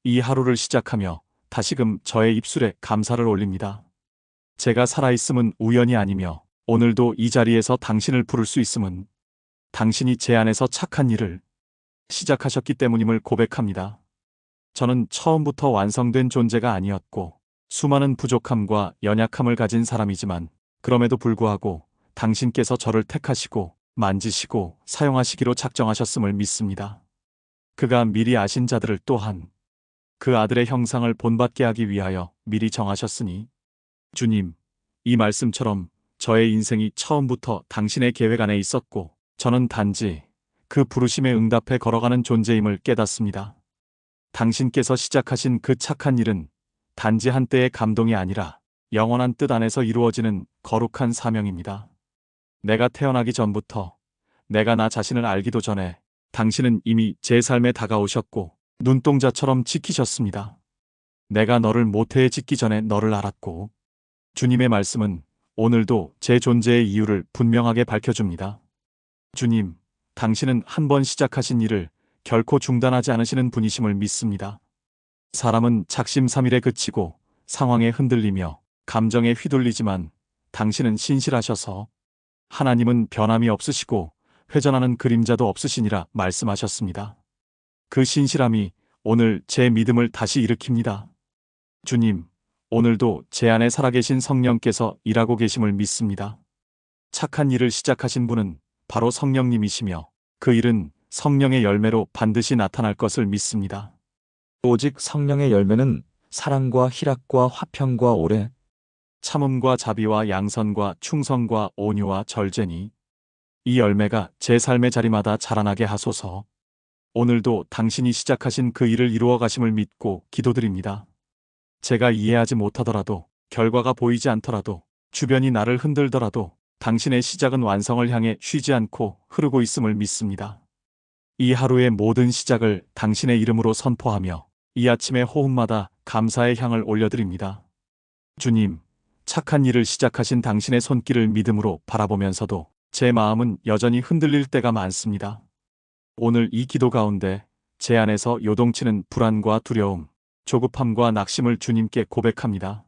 이 하루를 시작하며 다시금 저의 입술에 감사를 올립니다. 제가 살아있음은 우연이 아니며 오늘도 이 자리에서 당신을 부를 수 있음은 당신이 제 안에서 착한 일을 시작하셨기 때문임을 고백합니다. 저는 처음부터 완성된 존재가 아니었고 수많은 부족함과 연약함을 가진 사람이지만 그럼에도 불구하고 당신께서 저를 택하시고 만지시고 사용하시기로 작정하셨음을 믿습니다. 그가 미리 아신 자들을 또한 그 아들의 형상을 본받게 하기 위하여 미리 정하셨으니 주님, 이 말씀처럼 저의 인생이 처음부터 당신의 계획 안에 있었고 저는 단지 그 부르심에 응답해 걸어가는 존재임을 깨닫습니다. 당신께서 시작하신 그 착한 일은 단지 한때의 감동이 아니라 영원한 뜻 안에서 이루어지는 거룩한 사명입니다. 내가 태어나기 전부터 내가 나 자신을 알기도 전에 당신은 이미 제 삶에 다가오셨고 눈동자처럼 지키셨습니다. 내가 너를 모태에 짓기 전에 너를 알았고 주님의 말씀은 오늘도 제 존재의 이유를 분명하게 밝혀줍니다. 주님, 당신은 한 번 시작하신 일을 결코 중단하지 않으시는 분이심을 믿습니다. 사람은 작심삼일에 그치고 상황에 흔들리며 감정에 휘둘리지만 당신은 신실하셔서 하나님은 변함이 없으시고 회전하는 그림자도 없으시니라 말씀하셨습니다. 그 신실함이 오늘 제 믿음을 다시 일으킵니다. 주님, 오늘도 제 안에 살아계신 성령께서 일하고 계심을 믿습니다. 착한 일을 시작하신 분은 바로 성령님이시며 그 일은 성령의 열매로 반드시 나타날 것을 믿습니다. 오직 성령의 열매는 사랑과 희락과 화평과 오래, 참음과 자비와 양선과 충성과 온유와 절제니 이 열매가 제 삶의 자리마다 자라나게 하소서. 오늘도 당신이 시작하신 그 일을 이루어 가심을 믿고 기도드립니다. 제가 이해하지 못하더라도 결과가 보이지 않더라도 주변이 나를 흔들더라도 당신의 시작은 완성을 향해 쉬지 않고 흐르고 있음을 믿습니다. 이 하루의 모든 시작을 당신의 이름으로 선포하며 이 아침의 호흡마다 감사의 향을 올려드립니다. 주님, 착한 일을 시작하신 당신의 손길을 믿음으로 바라보면서도 제 마음은 여전히 흔들릴 때가 많습니다. 오늘 이 기도 가운데 제 안에서 요동치는 불안과 두려움, 조급함과 낙심을 주님께 고백합니다.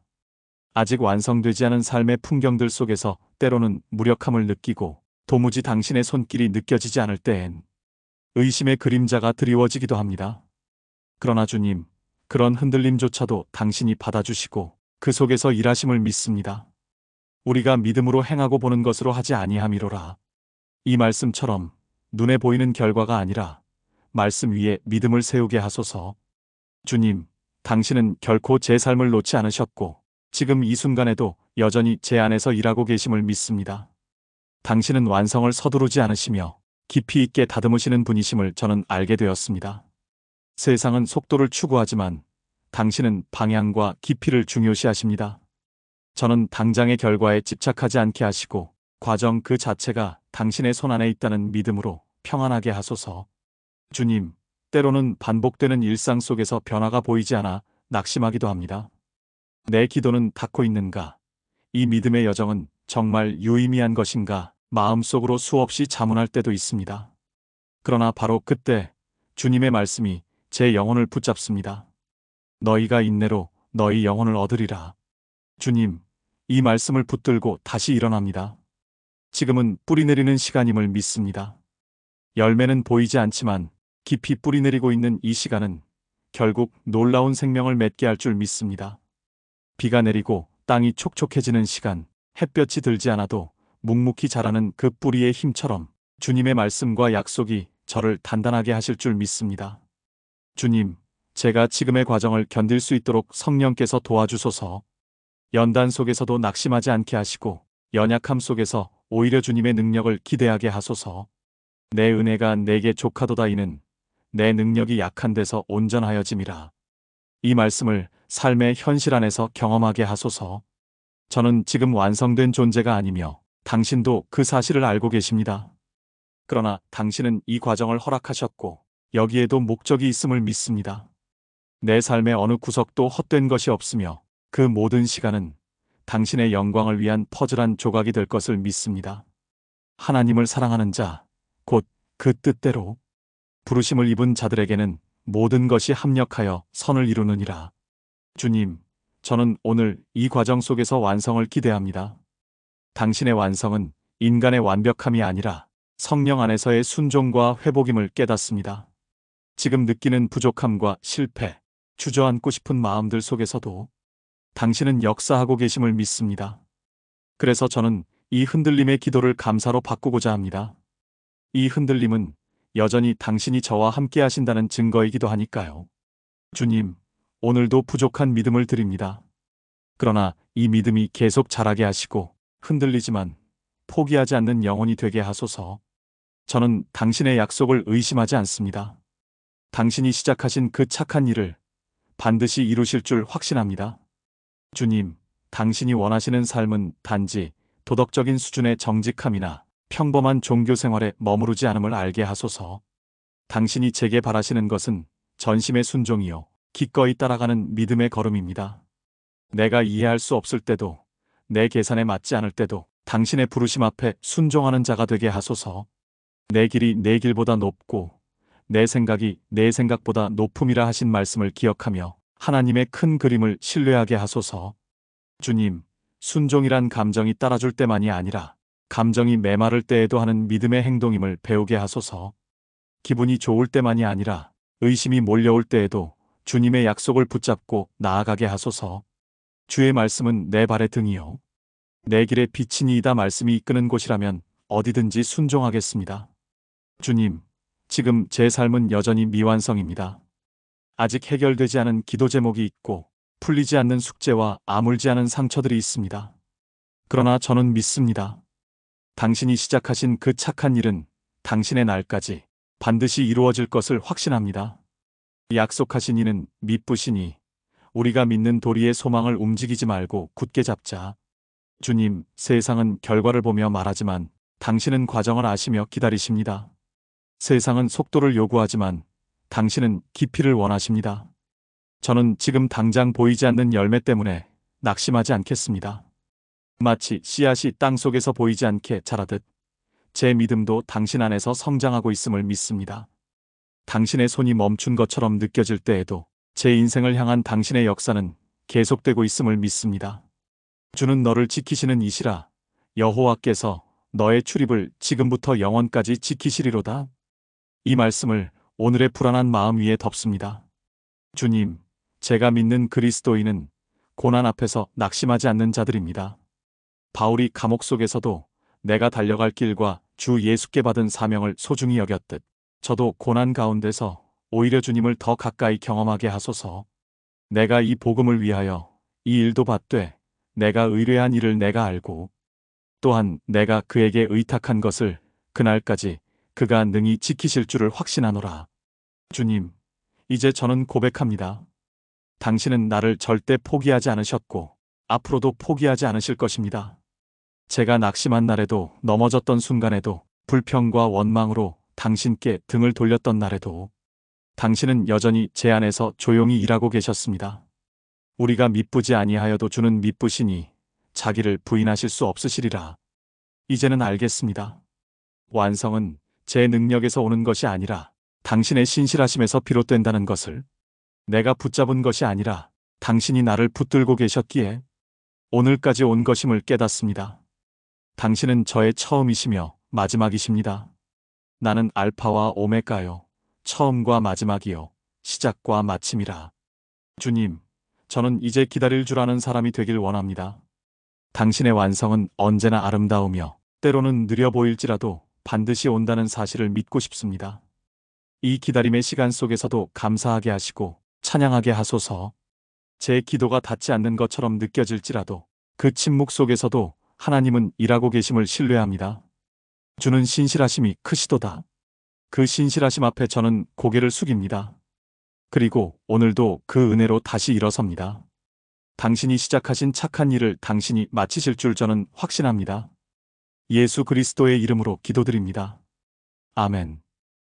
아직 완성되지 않은 삶의 풍경들 속에서 때로는 무력함을 느끼고 도무지 당신의 손길이 느껴지지 않을 때엔 의심의 그림자가 드리워지기도 합니다. 그러나 주님, 그런 흔들림조차도 당신이 받아주시고 그 속에서 일하심을 믿습니다. 우리가 믿음으로 행하고 보는 것으로 하지 아니함이로라. 이 말씀처럼 눈에 보이는 결과가 아니라 말씀 위에 믿음을 세우게 하소서. 주님, 당신은 결코 제 삶을 놓지 않으셨고 지금 이 순간에도 여전히 제 안에서 일하고 계심을 믿습니다. 당신은 완성을 서두르지 않으시며 깊이 있게 다듬으시는 분이심을 저는 알게 되었습니다. 세상은 속도를 추구하지만 당신은 방향과 깊이를 중요시하십니다. 저는 당장의 결과에 집착하지 않게 하시고 과정 그 자체가 당신의 손 안에 있다는 믿음으로 평안하게 하소서. 주님, 때로는 반복되는 일상 속에서 변화가 보이지 않아 낙심하기도 합니다. 내 기도는 닿고 있는가? 이 믿음의 여정은 정말 유의미한 것인가? 마음속으로 수없이 자문할 때도 있습니다. 그러나 바로 그때 주님의 말씀이 제 영혼을 붙잡습니다. 너희가 인내로 너희 영혼을 얻으리라. 주님, 이 말씀을 붙들고 다시 일어납니다. 지금은 뿌리 내리는 시간임을 믿습니다. 열매는 보이지 않지만 깊이 뿌리 내리고 있는 이 시간은 결국 놀라운 생명을 맺게 할 줄 믿습니다. 비가 내리고 땅이 촉촉해지는 시간, 햇볕이 들지 않아도 묵묵히 자라는 그 뿌리의 힘처럼 주님의 말씀과 약속이 저를 단단하게 하실 줄 믿습니다. 주님, 제가 지금의 과정을 견딜 수 있도록 성령께서 도와주소서. 연단 속에서도 낙심하지 않게 하시고 연약함 속에서 오히려 주님의 능력을 기대하게 하소서. 내 은혜가 내게 족하도다 이는 내 능력이 약한 데서 온전하여짐이라. 이 말씀을 삶의 현실 안에서 경험하게 하소서. 저는 지금 완성된 존재가 아니며 당신도 그 사실을 알고 계십니다. 그러나 당신은 이 과정을 허락하셨고 여기에도 목적이 있음을 믿습니다. 내 삶의 어느 구석도 헛된 것이 없으며 그 모든 시간은 당신의 영광을 위한 퍼즐한 조각이 될 것을 믿습니다. 하나님을 사랑하는 자, 곧 그 뜻대로 부르심을 입은 자들에게는 모든 것이 합력하여 선을 이루느니라. 주님, 저는 오늘 이 과정 속에서 완성을 기대합니다. 당신의 완성은 인간의 완벽함이 아니라 성령 안에서의 순종과 회복임을 깨닫습니다. 지금 느끼는 부족함과 실패, 주저앉고 싶은 마음들 속에서도 당신은 역사하고 계심을 믿습니다. 그래서 저는 이 흔들림의 기도를 감사로 바꾸고자 합니다. 이 흔들림은 여전히 당신이 저와 함께 하신다는 증거이기도 하니까요. 주님, 오늘도 부족한 믿음을 드립니다. 그러나 이 믿음이 계속 자라게 하시고 흔들리지만 포기하지 않는 영혼이 되게 하소서. 저는 당신의 약속을 의심하지 않습니다. 당신이 시작하신 그 착한 일을 반드시 이루실 줄 확신합니다. 주님, 당신이 원하시는 삶은 단지 도덕적인 수준의 정직함이나 평범한 종교 생활에 머무르지 않음을 알게 하소서. 당신이 제게 바라시는 것은 전심의 순종이요, 기꺼이 따라가는 믿음의 걸음입니다. 내가 이해할 수 없을 때도, 내 계산에 맞지 않을 때도 당신의 부르심 앞에 순종하는 자가 되게 하소서. 내 길이 내 길보다 높고 내 생각이 내 생각보다 높음이라 하신 말씀을 기억하며 하나님의 큰 그림을 신뢰하게 하소서. 주님, 순종이란 감정이 따라줄 때만이 아니라 감정이 메마를 때에도 하는 믿음의 행동임을 배우게 하소서. 기분이 좋을 때만이 아니라 의심이 몰려올 때에도 주님의 약속을 붙잡고 나아가게 하소서. 주의 말씀은 내 발의 등이요, 내 길의 빛이니이다. 말씀이 이끄는 곳이라면 어디든지 순종하겠습니다. 주님, 지금 제 삶은 여전히 미완성입니다. 아직 해결되지 않은 기도 제목이 있고 풀리지 않는 숙제와 아물지 않은 상처들이 있습니다. 그러나 저는 믿습니다. 당신이 시작하신 그 착한 일은 당신의 날까지 반드시 이루어질 것을 확신합니다. 약속하신 이는 미쁘시니 우리가 믿는 도리의 소망을 움직이지 말고 굳게 잡자. 주님, 세상은 결과를 보며 말하지만 당신은 과정을 아시며 기다리십니다. 세상은 속도를 요구하지만 당신은 깊이를 원하십니다. 저는 지금 당장 보이지 않는 열매 때문에 낙심하지 않겠습니다. 마치 씨앗이 땅 속에서 보이지 않게 자라듯 제 믿음도 당신 안에서 성장하고 있음을 믿습니다. 당신의 손이 멈춘 것처럼 느껴질 때에도 제 인생을 향한 당신의 역사는 계속되고 있음을 믿습니다. 주는 너를 지키시는 이시라. 여호와께서 너의 출입을 지금부터 영원까지 지키시리로다. 이 말씀을 오늘의 불안한 마음 위에 덮습니다. 주님, 제가 믿는 그리스도인은 고난 앞에서 낙심하지 않는 자들입니다. 바울이 감옥 속에서도 내가 달려갈 길과 주 예수께 받은 사명을 소중히 여겼듯 저도 고난 가운데서 오히려 주님을 더 가까이 경험하게 하소서. 내가 이 복음을 위하여 이 일도 받되 내가 의뢰한 일을 내가 알고 또한 내가 그에게 의탁한 것을 그날까지 그가 능히 지키실 줄을 확신하노라. 주님, 이제 저는 고백합니다. 당신은 나를 절대 포기하지 않으셨고 앞으로도 포기하지 않으실 것입니다. 제가 낙심한 날에도 넘어졌던 순간에도 불평과 원망으로 당신께 등을 돌렸던 날에도 당신은 여전히 제 안에서 조용히 일하고 계셨습니다. 우리가 미쁘지 아니하여도 주는 미쁘시니 자기를 부인하실 수 없으시리라. 이제는 알겠습니다. 완성은 제 능력에서 오는 것이 아니라 당신의 신실하심에서 비롯된다는 것을, 내가 붙잡은 것이 아니라 당신이 나를 붙들고 계셨기에 오늘까지 온 것임을 깨닫습니다. 당신은 저의 처음이시며 마지막이십니다. 나는 알파와 오메가요, 처음과 마지막이요, 시작과 마침이라. 주님, 저는 이제 기다릴 줄 아는 사람이 되길 원합니다. 당신의 완성은 언제나 아름다우며 때로는 느려 보일지라도 반드시 온다는 사실을 믿고 싶습니다. 이 기다림의 시간 속에서도 감사하게 하시고 찬양하게 하소서. 제 기도가 닿지 않는 것처럼 느껴질지라도 그 침묵 속에서도 하나님은 일하고 계심을 신뢰합니다. 주는 신실하심이 크시도다. 그 신실하심 앞에 저는 고개를 숙입니다. 그리고 오늘도 그 은혜로 다시 일어섭니다. 당신이 시작하신 착한 일을 당신이 마치실 줄 저는 확신합니다. 예수 그리스도의 이름으로 기도드립니다. 아멘.